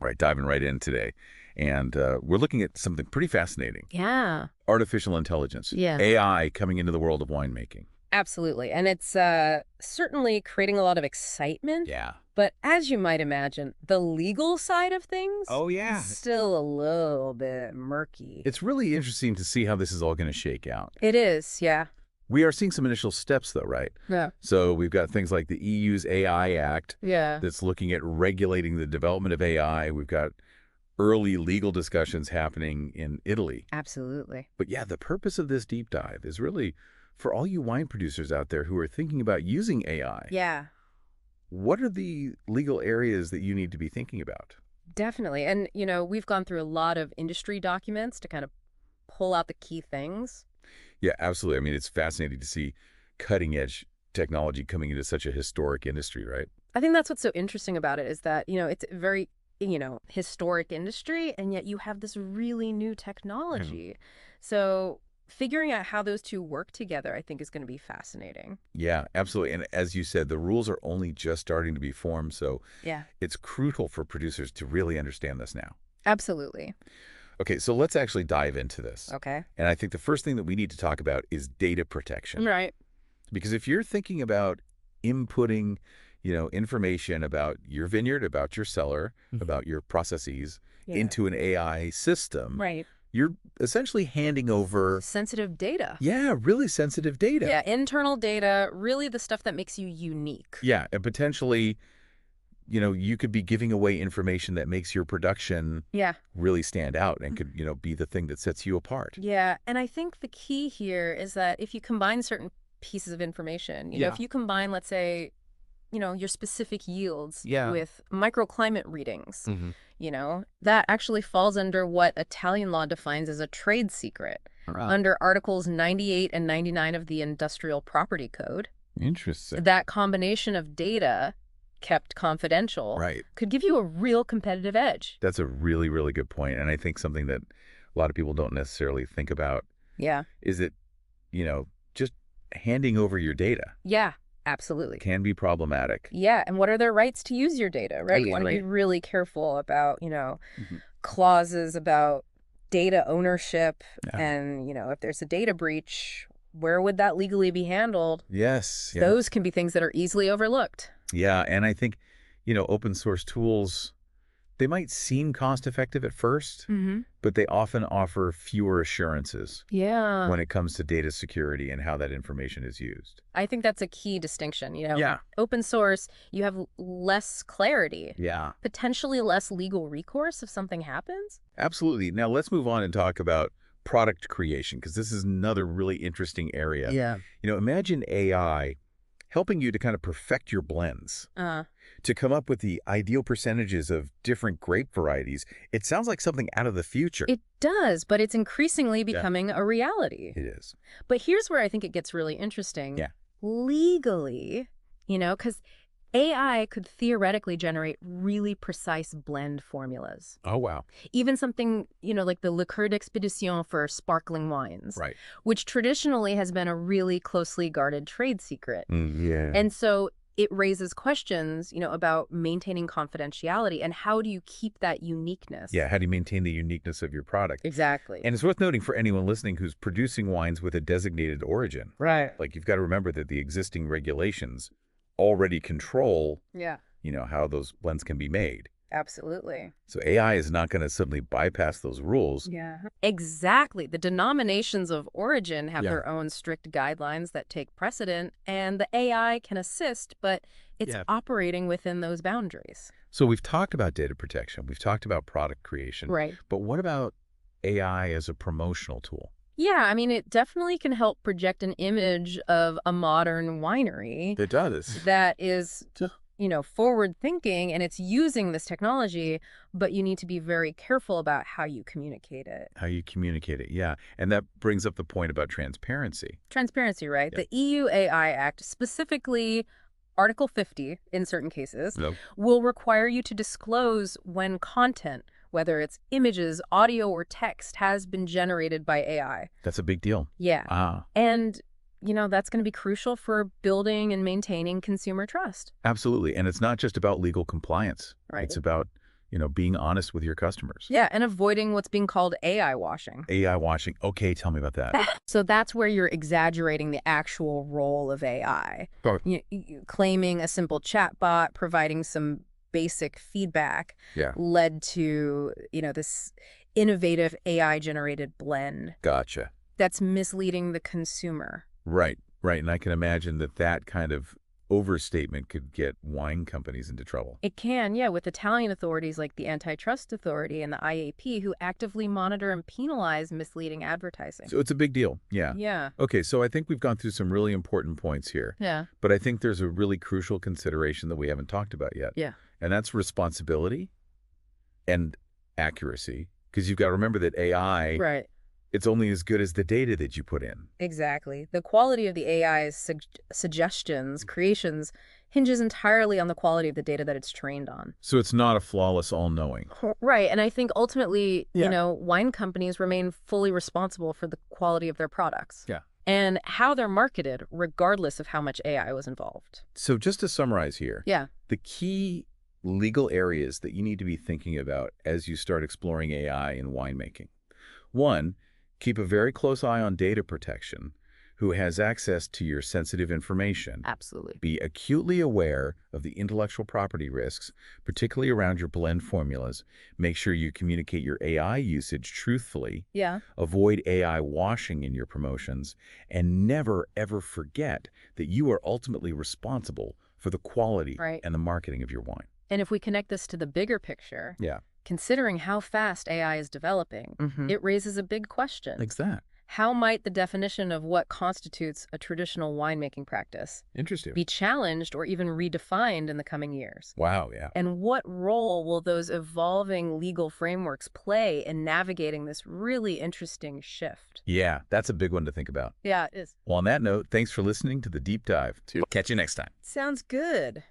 All right, diving right in today. And we're looking at something pretty fascinating. Yeah. Artificial intelligence. Yeah. AI coming into the world of winemaking. Absolutely. And it's certainly creating a lot of excitement. Yeah. But as you might imagine, the legal side of things Oh, yeah. is still a little bit murky. It's really interesting to see how this is all going to shake out. It is, yeah. We are seeing some initial steps, though, right? Yeah. So we've got things like the EU's AI Act Yeah. that's looking at regulating the development of AI. We've got early legal discussions happening in Italy. Absolutely. But yeah, the purpose of this deep dive is really for all you wine producers out there who are thinking about using AI. Yeah. What are the legal areas that you need to be thinking about? Definitely. And, we've gone through a lot of industry documents to kind of pull out the key things. Yeah, absolutely. I mean, it's fascinating to see cutting-edge technology coming into such a historic industry, right? I think that's what's so interesting about it is that, it's a very, historic industry, and yet you have this really new technology. So figuring out how those two work together, I think, is going to be fascinating. Yeah, absolutely. And as you said, the rules are only just starting to be formed, so Yeah. it's crucial for producers to really understand this now. Absolutely. Okay, so let's actually dive into this. Okay. And I think the first thing that we need to talk about is data protection. Right. Because if you're thinking about inputting, information about your vineyard, about your cellar, about your processes into an AI system, Right. you're essentially handing over Sensitive data. yeah, really sensitive data. Yeah, internal data, really the stuff that makes you unique. Yeah, and potentially, you could be giving away information that makes your production Yeah. really stand out and could, be the thing that sets you apart. Yeah, and I think the key here is that if you combine certain pieces of information, Yeah. if you combine, let's say, your specific yields Yeah. with microclimate readings, Mm-hmm. that actually falls under what Italian law defines as a trade secret under Articles 98 and 99 of the Industrial Property Code. Interesting. That combination of data kept confidential Right. could give you a real competitive edge. That's a really, really good point. And I think something that a lot of people don't necessarily think about Yeah. is that, just handing over your data Yeah, absolutely. can be problematic. Yeah, and what are their rights to use your data, right? You want to be really careful about, clauses about data ownership and, if there's a data breach, where would that legally be handled? Yes. Yeah. Those can be things that are easily overlooked. Yeah. And I think, open source tools, they might seem cost effective at first, but they often offer fewer assurances Yeah. when it comes to data security and how that information is used. I think that's a key distinction. Yeah. Open source, you have less clarity, Yeah. potentially less legal recourse if something happens. Absolutely. Now let's move on and talk about product creation, because this is another really interesting area. Yeah. Imagine AI helping you to kind of perfect your blends, to come up with the ideal percentages of different grape varieties. It sounds like something out of the future. It does, but it's increasingly becoming a reality. It is. But here's where I think it gets really interesting. Yeah. Legally, because AI could theoretically generate really precise blend formulas. Oh, wow. Even something, like the liqueur d'expédition for sparkling wines, Right. which traditionally has been a really closely guarded trade secret. Yeah. And so it raises questions, about maintaining confidentiality and how do you keep that uniqueness? Yeah, how do you maintain the uniqueness of your product? Exactly. And it's worth noting for anyone listening who's producing wines with a designated origin. Right. Like, you've got to remember that the existing regulations already control, Yeah, how those blends can be made. absolutely. So AI is not going to suddenly bypass those rules. Yeah. Exactly. The denominations of origin have Yeah. their own strict guidelines that take precedent, and the AI can assist, but it's operating within those boundaries. So we've talked about data protection. We've talked about product creation. Right. But what about AI as a promotional tool? Yeah, I mean, it definitely can help project an image of a modern winery It does. that is, forward thinking, and it's using this technology, but you need to be very careful about how you communicate it. How you communicate it, yeah. And that brings up the point about transparency. Transparency, right? Yeah. The EU AI Act specifically Article 50, in certain cases, Nope. will require you to disclose when content, whether it's images, audio, or text, has been generated by AI. That's a big deal. Yeah. Ah. And, that's going to be crucial for building and maintaining consumer trust. Absolutely. And it's not just about legal compliance. Right. It's about, being honest with your customers. Yeah, and avoiding what's being called AI washing. AI washing. Okay, tell me about that. So that's where you're exaggerating the actual role of AI. Oh. Claiming a simple chatbot, providing some basic feedback, led to, this innovative AI-generated blend. Gotcha. That's misleading the consumer. Right. And I can imagine that kind of overstatement could get wine companies into trouble. It can, with Italian authorities like the Antitrust Authority and the IAP who actively monitor and penalize misleading advertising. So it's a big deal. Yeah. Yeah. Okay, so I think we've gone through some really important points here. Yeah. But I think there's a really crucial consideration that we haven't talked about yet. Yeah. And that's responsibility and accuracy. Because you've got to remember that AI, right, it's only as good as the data that you put in. Exactly. The quality of the AI's suggestions, creations, hinges entirely on the quality of the data that it's trained on. So it's not a flawless all-knowing. Right. And I think ultimately, wine companies remain fully responsible for the quality of their products. Yeah. And how they're marketed, regardless of how much AI was involved. So just to summarize here, the key legal areas that you need to be thinking about as you start exploring AI in winemaking. 1, keep a very close eye on data protection. Who has access to your sensitive information. Absolutely. Be acutely aware of the intellectual property risks, particularly around your blend formulas. Make sure you communicate your AI usage truthfully. Yeah. Avoid AI washing in your promotions. And never, ever forget that you are ultimately responsible for the quality and the marketing of your wine. And if we connect this to the bigger picture, considering how fast AI is developing, it raises a big question. Exactly. How might the definition of what constitutes a traditional winemaking practice be challenged or even redefined in the coming years? Wow, yeah. And what role will those evolving legal frameworks play in navigating this really interesting shift? Yeah, that's a big one to think about. Yeah, it is. Well, on that note, thanks for listening to The Deep Dive. Catch you next time. Sounds good.